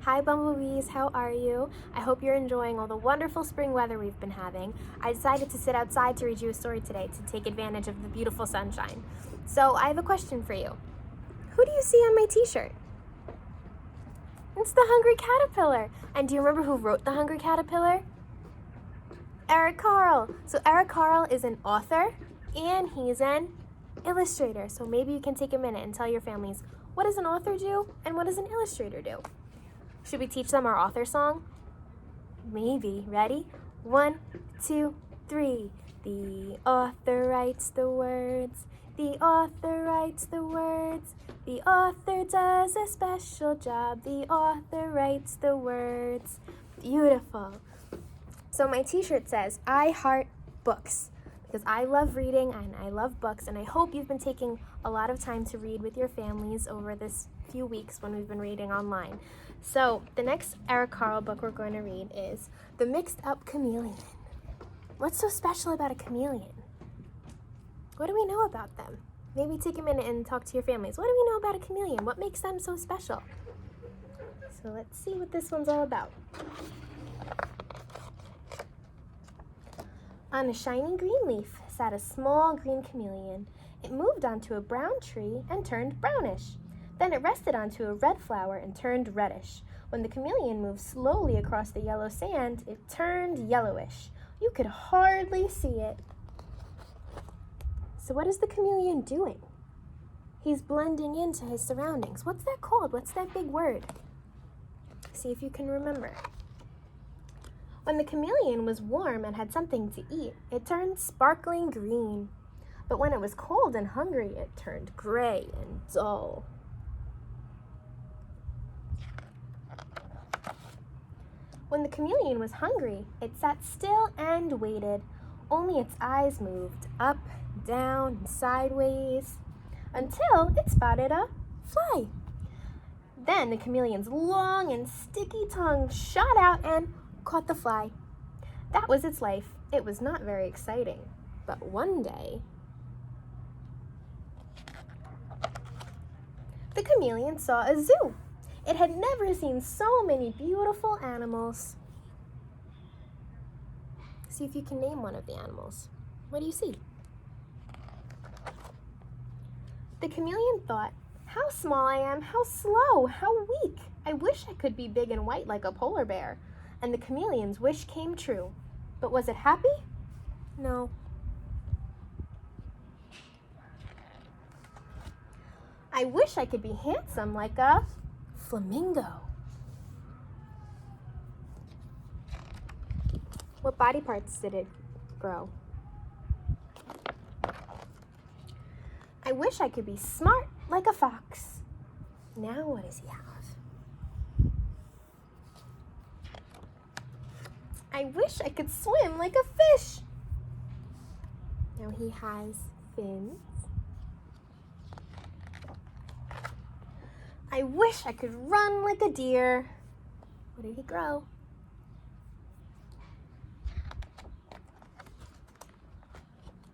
Hi bumblebees, how are you? I hope you're enjoying all the wonderful spring weather we've been having. I decided to sit outside to read you a story today to take advantage of the beautiful sunshine. So I have a question for you. Who do you see on my t-shirt? It's the Hungry Caterpillar. And do you remember who wrote the Hungry Caterpillar? Carle. So Carle is an author and he's an illustrator. So maybe you can take a minute and tell your families, what does an author do and what does an illustrator do? Should we teach them our author song? Maybe. Ready? 1, 2, 3. The author writes the words. The author writes the words. The author does a special job. The author writes the words. Beautiful. So my t-shirt says, I heart books, because I love reading and I love books, and I hope you've been taking a lot of time to read with your families over this few weeks when we've been reading online. So the next Carle book we're going to read is The Mixed Up Chameleon. What's so special about a chameleon? What do we know about them? Maybe take a minute and talk to your families. What do we know about a chameleon? What makes them so special? So let's see what this one's all about. On a shiny green leaf sat a small green chameleon. It moved onto a brown tree and turned brownish. Then it rested onto a red flower and turned reddish. When the chameleon moved slowly across the yellow sand, it turned yellowish. You could hardly see it. So what is the chameleon doing? He's blending into his surroundings. What's that called? What's that big word? See if you can remember. When the chameleon was warm and had something to eat, it turned sparkling green. But when it was cold and hungry, it turned gray and dull. When the chameleon was hungry, it sat still and waited. Only its eyes moved up, down, and sideways, until it spotted a fly. Then the chameleon's long and sticky tongue shot out and caught the fly. That was its life. It was not very exciting. But one day, the chameleon saw a zoo. It had never seen so many beautiful animals. See if you can name one of the animals. What do you see? The chameleon thought, how small I am, how slow, how weak. I wish I could be big and white like a polar bear. And the chameleon's wish came true. But was it happy? No. I wish I could be handsome like a flamingo. What body parts did it grow? I wish I could be smart like a fox. Now what does he have? I wish I could swim like a fish. Now he has fins. I wish I could run like a deer. What did he grow?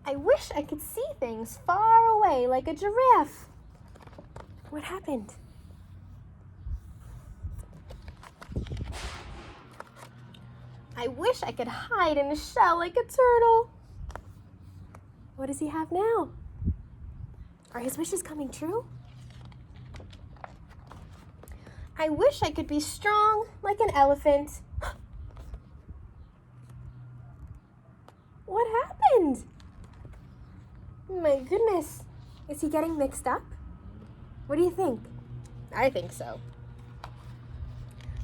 I wish I could see things far away like a giraffe. What happened? I wish I could hide in a shell like a turtle. What does he have now? Are his wishes coming true? I wish I could be strong like an elephant. What happened? My goodness. Is he getting mixed up? What do you think? I think so.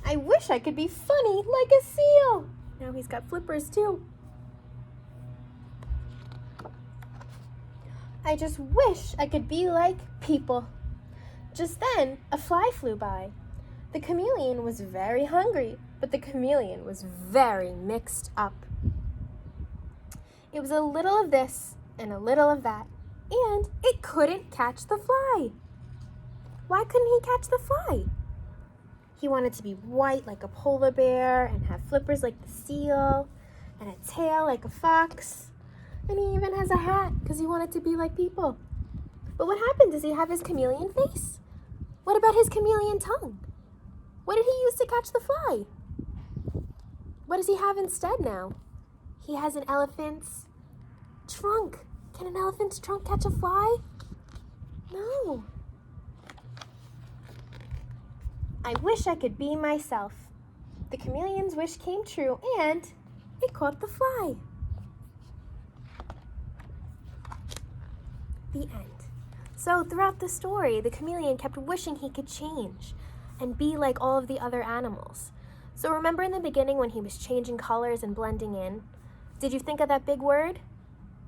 I wish I could be funny like a seal. Now he's got flippers too. I just wish I could be like people. Just then, a fly flew by. The chameleon was very hungry, but the chameleon was very mixed up. It was a little of this and a little of that, and it couldn't catch the fly. Why couldn't he catch the fly? He wanted to be white like a polar bear and have flippers like the seal and a tail like a fox. And he even has a hat because he wanted to be like people. But what happened? Does he have his chameleon face? What about his chameleon tongue? What did he use to catch the fly? What does he have instead now? He has an elephant's trunk. Can an elephant's trunk catch a fly? No. I wish I could be myself. The chameleon's wish came true and it caught the fly. The end. So throughout the story, the chameleon kept wishing he could change and be like all of the other animals. So remember in the beginning when he was changing colors and blending in? Did you think of that big word?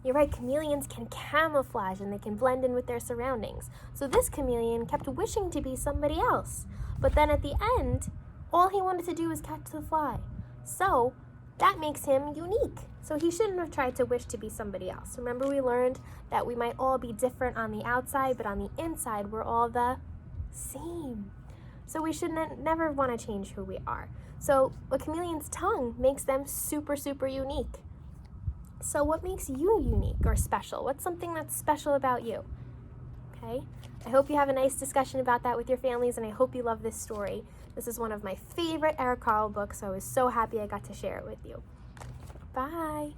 You're right, chameleons can camouflage and they can blend in with their surroundings. So this chameleon kept wishing to be somebody else. But then at the end, all he wanted to do was catch the fly. So that makes him unique. So he shouldn't have tried to wish to be somebody else. Remember we learned that we might all be different on the outside, but on the inside we're all the same. So we should never want to change who we are. So a chameleon's tongue makes them super, super unique. So what makes you unique or special? What's something that's special about you? Okay? I hope you have a nice discussion about that with your families, and I hope you love this story. This is one of my favorite Carle books, so I was so happy I got to share it with you. Bye.